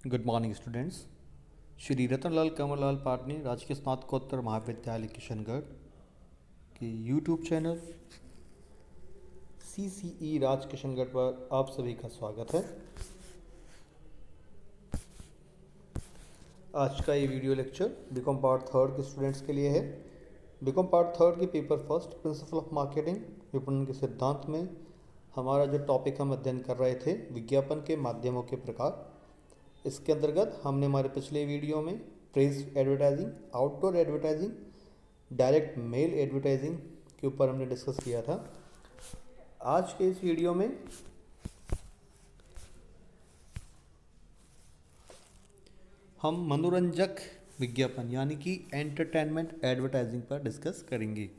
Good morning students. Shri Ratanlal Kanwarlal Patni राजकीय स्नातकोत्तर महाविद्यालय किशनगढ़ के YouTube channel CCE Raj Kishangarh पर आप सभी का स्वागत है। आज का ये video lecture BCom part third के स्टूडेंट्स के लिए है। बीकॉम पार्ट थर्ड के paper first principle of marketing विपणन के सिद्धांत में हमारा जो टॉपिक हम अध्ययन कर रहे थे विज्ञापन के माध्यमों के प्रकार, इसके अंतर्गत हमने हमारे पिछले वीडियो में press advertising, outdoor advertising, direct mail advertising के ऊपर हमने डिस्कस किया था। आज के इस वीडियो में हम मनोरंजक विज्ञापन यानी कि एंटरटेनमेंट एडवर्टाइजिंग पर डिस्कस करेंगे।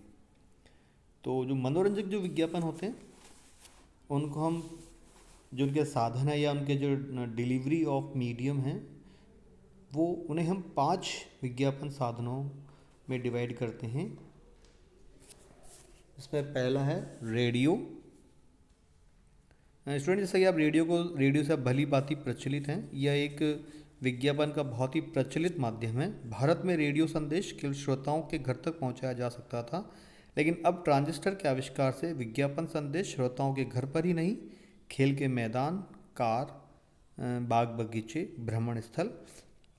तो जो मनोरंजक जो विज्ञापन होते हैं उनको हम जो उनके साधन है या उनके जो डिलीवरी ऑफ मीडियम हैं वो उन्हें हम 5 विज्ञापन साधनों में डिवाइड करते हैं। इसमें पहला है रेडियो। स्टूडेंट, जैसा कि आप रेडियो से भली भांति प्रचलित हैं, यह एक विज्ञापन का बहुत ही प्रचलित माध्यम है। भारत में रेडियो संदेश केवल श्रोताओं के घर तक पहुंचाया जा सकता था, लेकिन अब ट्रांजिस्टर के आविष्कार से विज्ञापन संदेश श्रोताओं के घर पर ही नहीं, खेल के मैदान, कार, बाग बगीचे, भ्रमण स्थल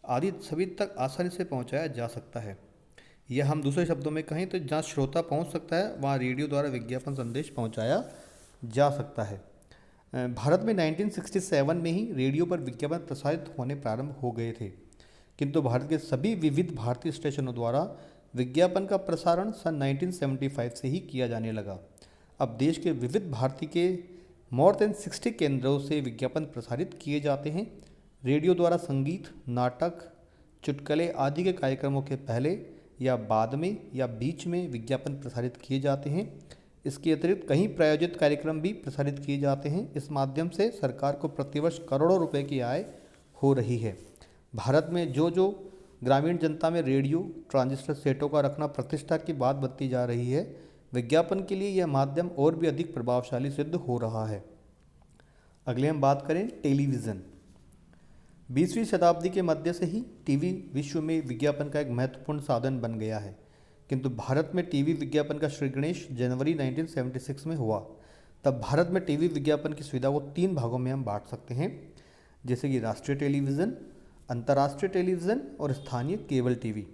आदि सभी तक आसानी से पहुंचाया जा सकता है। यह हम दूसरे शब्दों में कहें तो जहाँ श्रोता पहुंच सकता है वहाँ रेडियो द्वारा विज्ञापन संदेश पहुंचाया जा सकता है। भारत में 1967 में ही रेडियो पर विज्ञापन प्रसारित होने प्रारंभ हो गए थे, किंतु भारत के सभी विविध भारतीय स्टेशनों द्वारा विज्ञापन का प्रसारण सन 1975 से ही किया जाने लगा। अब देश के विविध भारती के मोर देन 60 केंद्रों से विज्ञापन प्रसारित किए जाते हैं। रेडियो द्वारा संगीत, नाटक, चुटकुले आदि के कार्यक्रमों के पहले या बाद में या बीच में विज्ञापन प्रसारित किए जाते हैं। इसके अतिरिक्त कई प्रायोजित कार्यक्रम भी प्रसारित किए जाते हैं। इस माध्यम से सरकार को प्रतिवर्ष करोड़ों रुपए की आय हो रही है। भारत में जो ग्रामीण जनता में रेडियो ट्रांजिस्टर सेटों का रखना प्रतिष्ठा की बात बनती जा रही है, विज्ञापन के लिए यह माध्यम और भी अधिक प्रभावशाली सिद्ध हो रहा है। अगले हम बात करें टेलीविज़न। 20वीं शताब्दी के मध्य से ही टीवी विश्व में विज्ञापन का एक महत्वपूर्ण साधन बन गया है, किंतु भारत में टीवी विज्ञापन का श्रीगणेश जनवरी 1976 में हुआ। तब भारत में टीवी विज्ञापन की सुविधा को 3 भागों में हम बांट सकते हैं, जैसे कि राष्ट्रीय टेलीविज़न, अंतर्राष्ट्रीय टेलीविज़न और स्थानीय केबल टीवी।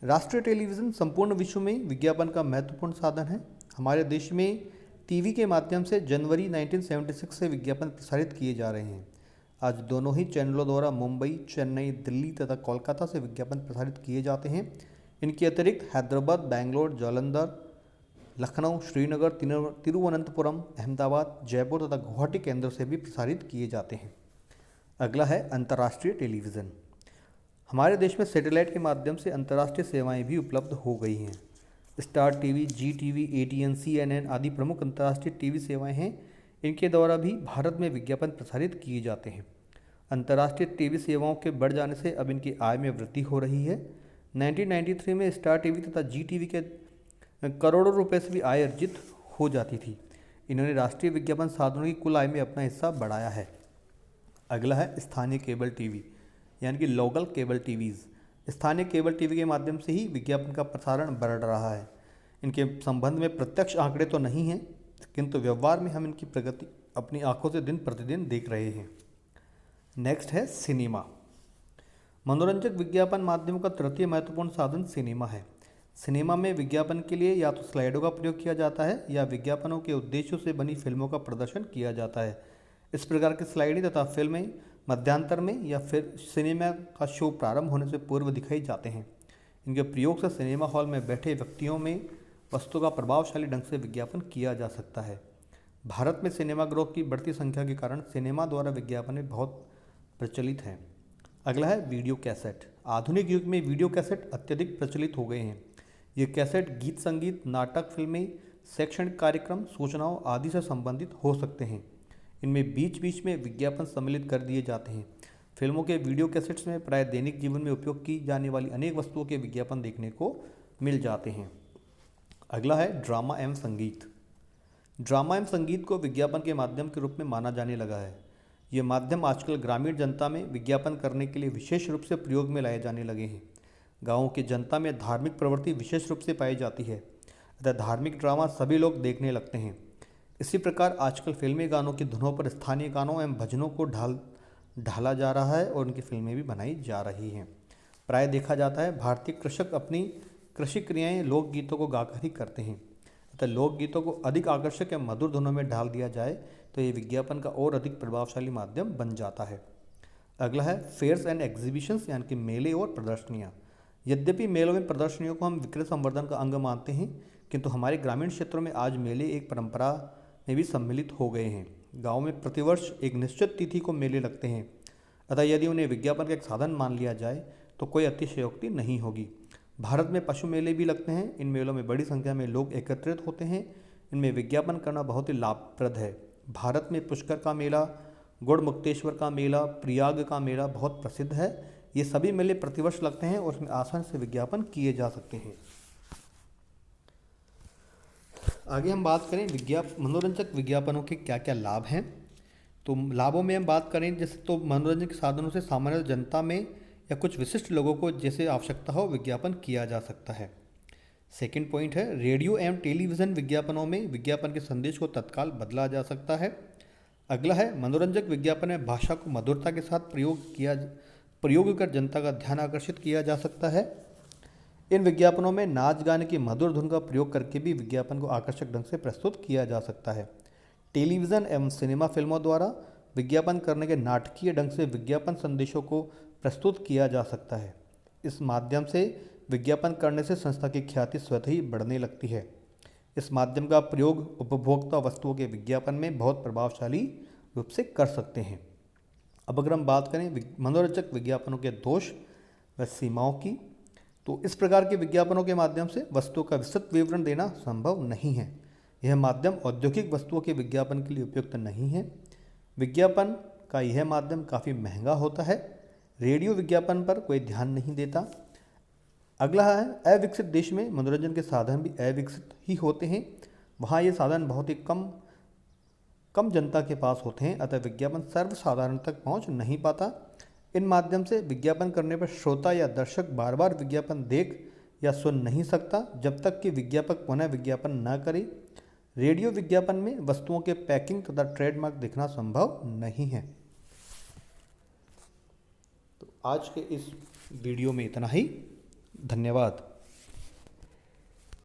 राष्ट्रीय टेलीविज़न संपूर्ण विश्व में विज्ञापन का महत्वपूर्ण साधन है। हमारे देश में टीवी के माध्यम से जनवरी 1976 से विज्ञापन प्रसारित किए जा रहे हैं। आज दोनों ही चैनलों द्वारा मुंबई, चेन्नई, दिल्ली तथा कोलकाता से विज्ञापन प्रसारित किए जाते हैं। इनके अतिरिक्त हैदराबाद, बेंगलोर, जालंधर, लखनऊ, श्रीनगर, तिरुवनंतपुरम, अहमदाबाद, जयपुर तथा गुवाहाटी केंद्रों से भी प्रसारित किए जाते हैं। अगला है अंतर्राष्ट्रीय टेलीविज़न। हमारे देश में सैटेलाइट के माध्यम से अंतर्राष्ट्रीय सेवाएं भी उपलब्ध हो गई हैं। स्टार टीवी, जी टीवी, ATN, CNN आदि प्रमुख अंतर्राष्ट्रीय टीवी सेवाएं हैं। इनके द्वारा भी भारत में विज्ञापन प्रसारित किए जाते हैं। अंतर्राष्ट्रीय टीवी सेवाओं के बढ़ जाने से अब इनकी आय में वृद्धि हो रही है। 1993 में स्टार टीवी तथा जी टीवी के करोड़ों रुपए से भी आय अर्जित हो जाती थी। इन्होंने राष्ट्रीय विज्ञापन साधनों की कुल आय में अपना हिस्सा बढ़ाया है। अगला है स्थानीय केबल टीवी यानी कि लोकल केबल टीवीज़। स्थानीय केबल टीवी के माध्यम से ही विज्ञापन का प्रसारण बढ़ रहा है। इनके संबंध में प्रत्यक्ष आंकड़े तो नहीं हैं, किंतु व्यवहार में हम इनकी प्रगति अपनी आंखों से दिन प्रतिदिन देख रहे हैं। नेक्स्ट है सिनेमा। मनोरंजक विज्ञापन माध्यमों का तृतीय महत्वपूर्ण साधन सिनेमा है। सिनेमा में विज्ञापन के लिए या तो स्लाइडों का प्रयोग किया जाता है या विज्ञापनों के उद्देश्यों से बनी फिल्मों का प्रदर्शन किया जाता है। इस प्रकार की स्लाइडें तथा फिल्में मध्यांतर में या फिर सिनेमा का शो प्रारंभ होने से पूर्व दिखाई जाते हैं। इनके प्रयोग से सिनेमा हॉल में बैठे व्यक्तियों में वस्तु का प्रभावशाली ढंग से विज्ञापन किया जा सकता है। भारत में सिनेमाघरों की बढ़ती संख्या के कारण सिनेमा द्वारा विज्ञापन बहुत प्रचलित हैं। अगला है वीडियो कैसेट। आधुनिक युग में वीडियो कैसेट अत्यधिक प्रचलित हो गए हैं। ये कैसेट गीत संगीत, नाटक, फिल्में, शैक्षणिक कार्यक्रम, सूचनाओं आदि से संबंधित हो सकते हैं। इनमें बीच बीच में विज्ञापन सम्मिलित कर दिए जाते हैं। फिल्मों के वीडियो कैसेट्स में प्राय दैनिक जीवन में उपयोग की जाने वाली अनेक वस्तुओं के विज्ञापन देखने को मिल जाते हैं। अगला है ड्रामा एवं संगीत। ड्रामा एवं संगीत को विज्ञापन के माध्यम के रूप में माना जाने लगा है। ये माध्यम आजकल ग्रामीण जनता में विज्ञापन करने के लिए विशेष रूप से प्रयोग में लाए जाने लगे हैं। गाँवों की जनता में धार्मिक प्रवृत्ति विशेष रूप से पाई जाती है, अतः धार्मिक ड्रामा सभी लोग देखने लगते हैं। इसी प्रकार आजकल फिल्मी गानों की धुनों पर स्थानीय गानों एवं भजनों को ढाला जा रहा है और उनकी फिल्में भी बनाई जा रही हैं। प्राय देखा जाता है भारतीय कृषक अपनी कृषि क्रियाएं लोकगीतों को गाकर ही करते हैं, अतः लोकगीतों को अधिक आकर्षक या मधुर धुनों में ढाल दिया जाए तो ये विज्ञापन का और अधिक प्रभावशाली माध्यम बन जाता है। अगला है फेयर्स एंड एग्जीबिशंस, यानी कि मेले और प्रदर्शनियाँ। यद्यपि मेलों में प्रदर्शनियों को हम विक्रय संवर्धन का अंग मानते हैं, किंतु हमारे ग्रामीण क्षेत्रों में आज मेले एक परंपरा में भी सम्मिलित हो गए हैं। गाँव में प्रतिवर्ष एक निश्चित तिथि को मेले लगते हैं, अतः यदि उन्हें विज्ञापन का एक साधन मान लिया जाए तो कोई अतिशयोक्ति नहीं होगी। भारत में पशु मेले भी लगते हैं। इन मेलों में बड़ी संख्या में लोग एकत्रित होते हैं। इनमें विज्ञापन करना बहुत ही लाभप्रद है। भारत में पुष्कर का मेला, गढ़मुक्तेश्वर का मेला, प्रयाग का मेला बहुत प्रसिद्ध है। ये सभी मेले प्रतिवर्ष लगते हैं और उसमें आसानी से विज्ञापन किए जा सकते हैं। आगे हम बात करें मनोरंजक विज्ञापनों के क्या क्या लाभ हैं। तो लाभों में हम बात करें जैसे तो मनोरंजन के साधनों से सामान्य जनता में या कुछ विशिष्ट लोगों को जैसे आवश्यकता हो विज्ञापन किया जा सकता है। सेकंड पॉइंट है रेडियो एवं टेलीविज़न विज्ञापनों में विज्ञापन के संदेश को तत्काल बदला जा सकता है। अगला है मनोरंजक विज्ञापन में भाषा को मधुरता के साथ प्रयोग कर जनता का ध्यान आकर्षित किया जा सकता है। इन विज्ञापनों में नाच गाने की मधुर धुन का प्रयोग करके भी विज्ञापन को आकर्षक ढंग से प्रस्तुत किया जा सकता है। टेलीविज़न एवं सिनेमा फिल्मों द्वारा विज्ञापन करने के नाटकीय ढंग से विज्ञापन संदेशों को प्रस्तुत किया जा सकता है। इस माध्यम से विज्ञापन करने से संस्था की ख्याति स्वतः ही बढ़ने लगती है। इस माध्यम का प्रयोग उपभोक्ता वस्तुओं के विज्ञापन में बहुत प्रभावशाली रूप से कर सकते हैं। अब अगर हम बात करें मनोरंजक विज्ञापनों के दोष व सीमाओं की, तो इस प्रकार के विज्ञापनों के माध्यम से वस्तुओं का विस्तृत विवरण देना संभव नहीं है। यह माध्यम औद्योगिक वस्तुओं के विज्ञापन के लिए उपयुक्त नहीं है। विज्ञापन का यह माध्यम काफ़ी महंगा होता है। रेडियो विज्ञापन पर कोई ध्यान नहीं देता। अगला है अविकसित देश में मनोरंजन के साधन भी अविकसित ही होते हैं। वहाँ ये साधन बहुत ही कम जनता के पास होते हैं, अतः विज्ञापन सर्वसाधारण तक पहुँच नहीं पाता। इन माध्यम से विज्ञापन करने पर श्रोता या दर्शक बार बार विज्ञापन देख या सुन नहीं सकता जब तक कि विज्ञापक पुनः विज्ञापन न करे। रेडियो विज्ञापन में वस्तुओं के पैकिंग तथा ट्रेडमार्क दिखना संभव नहीं है। तो आज के इस वीडियो में इतना ही। धन्यवाद।